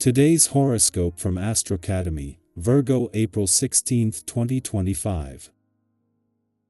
Today's horoscope from Astrocademy, Virgo, April 16, 2025.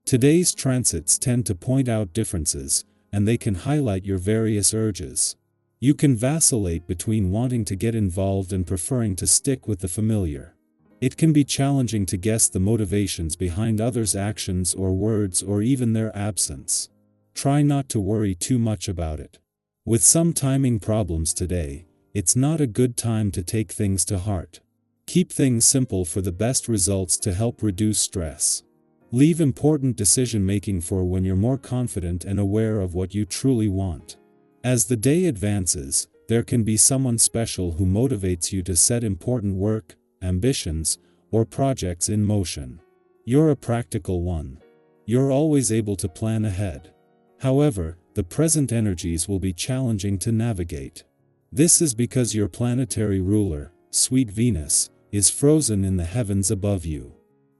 Today's transits tend to point out differences, and they can highlight your various urges. You can vacillate between wanting to get involved and preferring to stick with the familiar. It can be challenging to guess the motivations behind others' actions or words or even their absence. Try not to worry too much about it. With some timing problems today, it's not a good time to take things to heart. Keep things simple for the best results to help reduce stress. Leave important decision-making for when you're more confident and aware of what you truly want. As the day advances, there can be someone special who motivates you to set important work, ambitions, or projects in motion. You're a practical one. You're always able to plan ahead. However, the present energies will be challenging to navigate. This is because your planetary ruler, sweet Venus, is frozen in the heavens above you.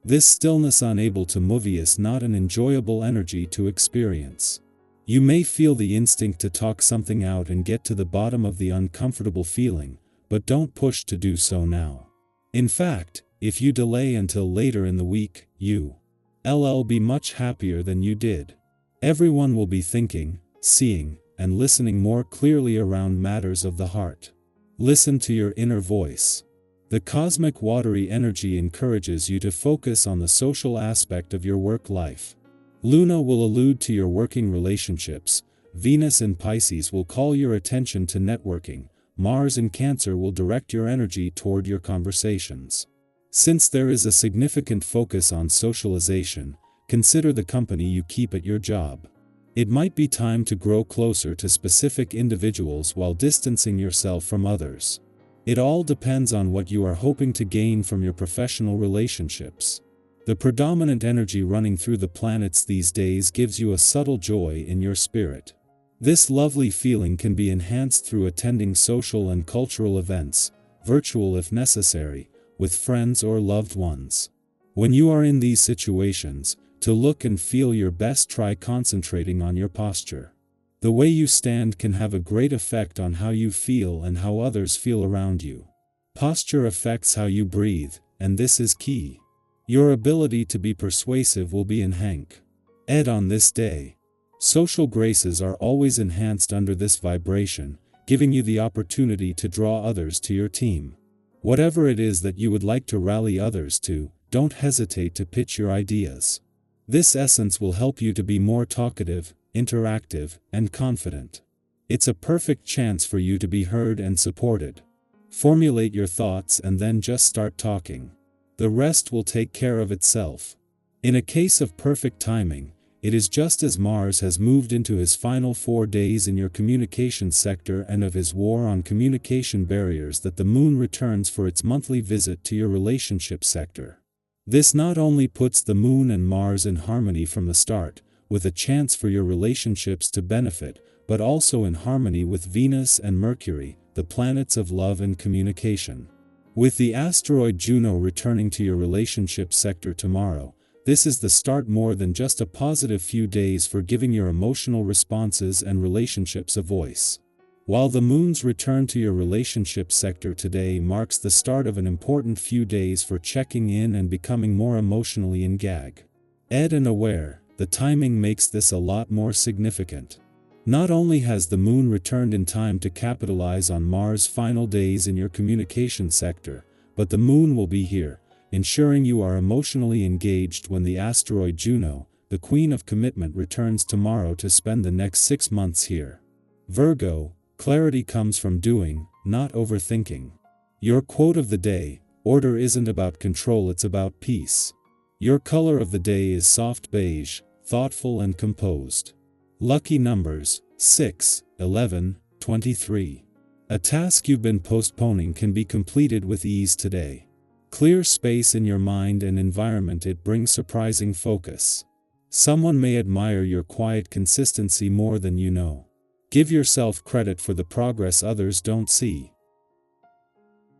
This stillness unable to move is not an enjoyable energy to experience. You may feel the instinct to talk something out and get to the bottom of the uncomfortable feeling, but don't push to do so now. In fact, if you delay until later in the week, you'll be much happier than you did. Everyone will be thinking, seeing, and listening more clearly around matters of the heart. Listen to your inner voice. The cosmic watery energy encourages you to focus on the social aspect of your work life. Luna will allude to your working relationships, Venus in Pisces will call your attention to networking, Mars in Cancer will direct your energy toward your conversations. Since there is a significant focus on socialization, consider the company you keep at your job. It might be time to grow closer to specific individuals while distancing yourself from others. It all depends on what you are hoping to gain from your professional relationships. The predominant energy running through the planets these days gives you a subtle joy in your spirit. This lovely feeling can be enhanced through attending social and cultural events, virtual if necessary, with friends or loved ones. When you are in these situations, to look and feel your best, try concentrating on your posture. The way you stand can have a great effect on how you feel and how others feel around you. Posture affects how you breathe, and this is key. Your ability to be persuasive will be enhanced on this day. Social graces are always enhanced under this vibration, giving you the opportunity to draw others to your team. Whatever it is that you would like to rally others to, don't hesitate to pitch your ideas. This essence will help you to be more talkative, interactive, and confident. It's a perfect chance for you to be heard and supported. Formulate your thoughts and then just start talking. The rest will take care of itself. In a case of perfect timing, it is just as Mars has moved into his final 4 days in your communication sector and of his war on communication barriers that the Moon returns for its monthly visit to your relationship sector. This not only puts the Moon and Mars in harmony from the start, with a chance for your relationships to benefit, but also in harmony with Venus and Mercury, the planets of love and communication. With the asteroid Juno returning to your relationship sector tomorrow, this is the start more than just a positive few days for giving your emotional responses and relationships a voice. While the Moon's return to your relationship sector today marks the start of an important few days for checking in and becoming more emotionally engaged and aware, the timing makes this a lot more significant. Not only has the Moon returned in time to capitalize on Mars' final days in your communication sector, but the Moon will be here, ensuring you are emotionally engaged when the asteroid Juno, the Queen of Commitment, returns tomorrow to spend the next 6 months here. Virgo, clarity comes from doing, not overthinking. Your quote of the day: order isn't about control, it's about peace. Your color of the day is soft beige, thoughtful and composed. Lucky numbers: 6, 11, 23. A task you've been postponing can be completed with ease today. Clear space in your mind and environment, it brings surprising focus. Someone may admire your quiet consistency more than you know. Give yourself credit for the progress others don't see.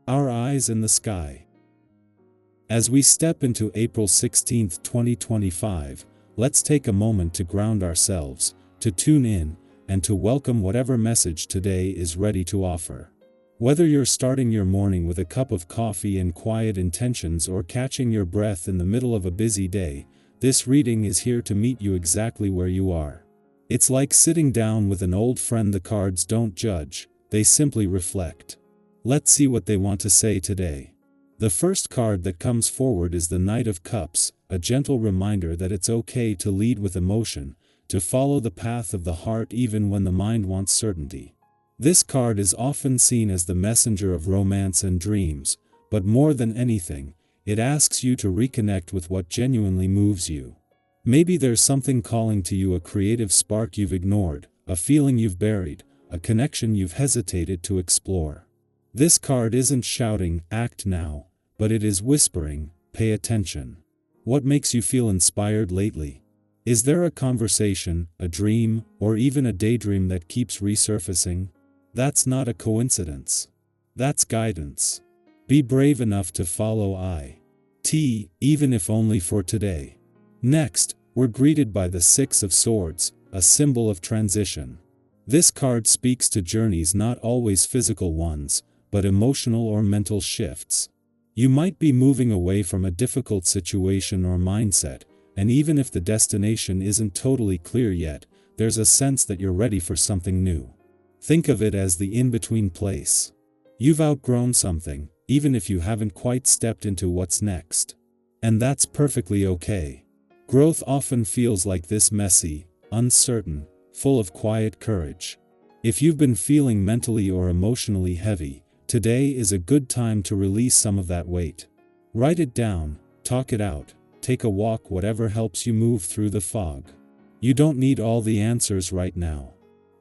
Our eyes in the sky. As we step into April 16, 2025, let's take a moment to ground ourselves, to tune in, and to welcome whatever message today is ready to offer. Whether you're starting your morning with a cup of coffee and quiet intentions or catching your breath in the middle of a busy day, this reading is here to meet you exactly where you are. It's like sitting down with an old friend. The cards don't judge, they simply reflect. Let's see what they want to say today. The first card that comes forward is the Knight of Cups, a gentle reminder that it's okay to lead with emotion, to follow the path of the heart even when the mind wants certainty. This card is often seen as the messenger of romance and dreams, but more than anything, it asks you to reconnect with what genuinely moves you. Maybe there's something calling to you, a creative spark you've ignored, a feeling you've buried, a connection you've hesitated to explore. This card isn't shouting, "Act now," but it is whispering, "Pay attention." What makes you feel inspired lately? Is there a conversation, a dream, or even a daydream that keeps resurfacing? That's not a coincidence. That's guidance. Be brave enough to follow it, even if only for today. Next, we're greeted by the Six of Swords, a symbol of transition. This card speaks to journeys, not always physical ones, but emotional or mental shifts. You might be moving away from a difficult situation or mindset, and even if the destination isn't totally clear yet, there's a sense that you're ready for something new. Think of it as the in-between place. You've outgrown something, even if you haven't quite stepped into what's next. And that's perfectly okay. Growth often feels like this: messy, uncertain, full of quiet courage. If you've been feeling mentally or emotionally heavy, today is a good time to release some of that weight. Write it down, talk it out, take a walk, whatever helps you move through the fog. You don't need all the answers right now.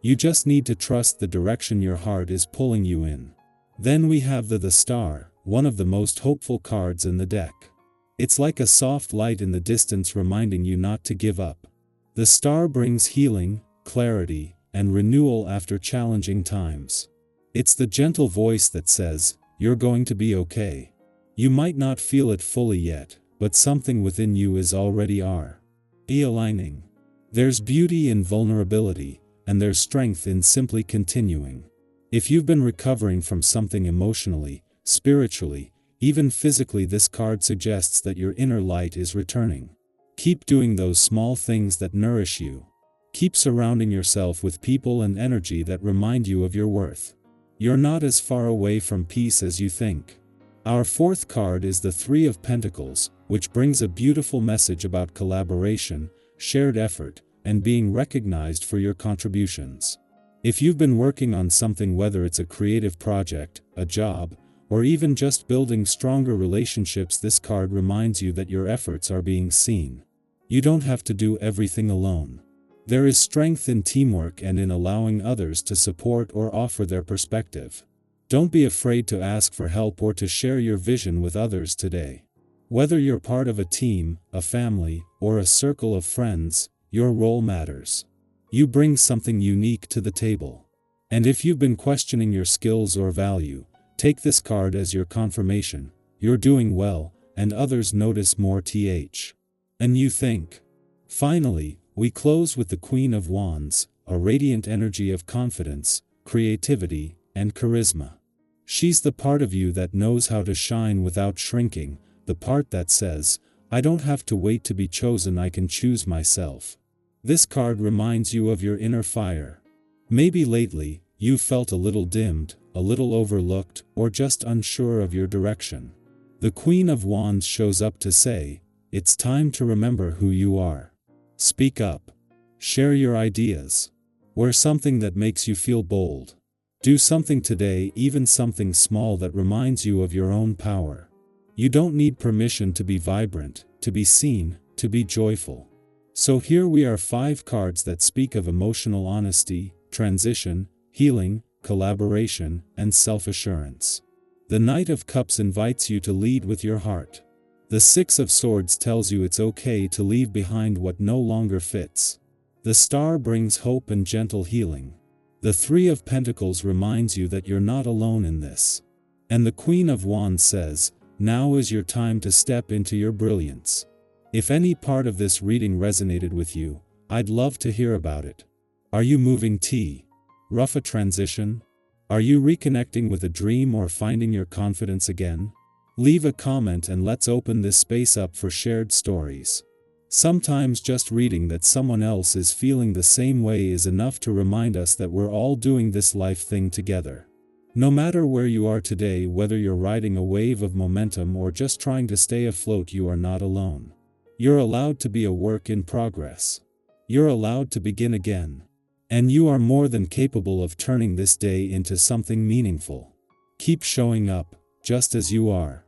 You just need to trust the direction your heart is pulling you in. Then we have the Star, one of the most hopeful cards in the deck. It's like a soft light in the distance reminding you not to give up. The Star brings healing, clarity, and renewal after challenging times. It's the gentle voice that says, "You're going to be okay." You might not feel it fully yet, but something within you is already aligning. There's beauty in vulnerability, and there's strength in simply continuing. If you've been recovering from something emotionally, spiritually, even physically, this card suggests that your inner light is returning. Keep doing those small things that nourish you. Keep surrounding yourself with people and energy that remind you of your worth. You're not as far away from peace as you think. Our fourth card is the Three of Pentacles, which brings a beautiful message about collaboration, shared effort, and being recognized for your contributions. If you've been working on something, whether it's a creative project, a job, or even just building stronger relationships, this card reminds you that your efforts are being seen. You don't have to do everything alone. There is strength in teamwork and in allowing others to support or offer their perspective. Don't be afraid to ask for help or to share your vision with others today. Whether you're part of a team, a family, or a circle of friends, your role matters. You bring something unique to the table. And if you've been questioning your skills or value, take this card as your confirmation. You're doing well, and others notice more. And you think. Finally, we close with the Queen of Wands, a radiant energy of confidence, creativity, and charisma. She's the part of you that knows how to shine without shrinking, the part that says, "I don't have to wait to be chosen, I can choose myself." This card reminds you of your inner fire. Maybe lately, you've felt a little dimmed, a little overlooked, or just unsure of your direction. The Queen of Wands shows up to say, it's time to remember who you are. Speak up. Share your ideas. Wear something that makes you feel bold. Do something today, even something small, that reminds you of your own power. You don't need permission to be vibrant, to be seen, to be joyful. So here we are, 5 cards that speak of emotional honesty, transition, healing, collaboration, and self-assurance. The Knight of Cups invites you to lead with your heart. The Six of Swords tells you it's okay to leave behind what no longer fits. The Star brings hope and gentle healing. The Three of Pentacles reminds you that you're not alone in this. And the Queen of Wands says, now is your time to step into your brilliance. If any part of this reading resonated with you, I'd love to hear about it. Are you moving rough a transition? Are you reconnecting with a dream or finding your confidence again? Leave a comment and let's open this space up for shared stories. Sometimes just reading that someone else is feeling the same way is enough to remind us that we're all doing this life thing together. No matter where you are today, whether you're riding a wave of momentum or just trying to stay afloat, you are not alone. You're allowed to be a work in progress. You're allowed to begin again. And you are more than capable of turning this day into something meaningful. Keep showing up, just as you are.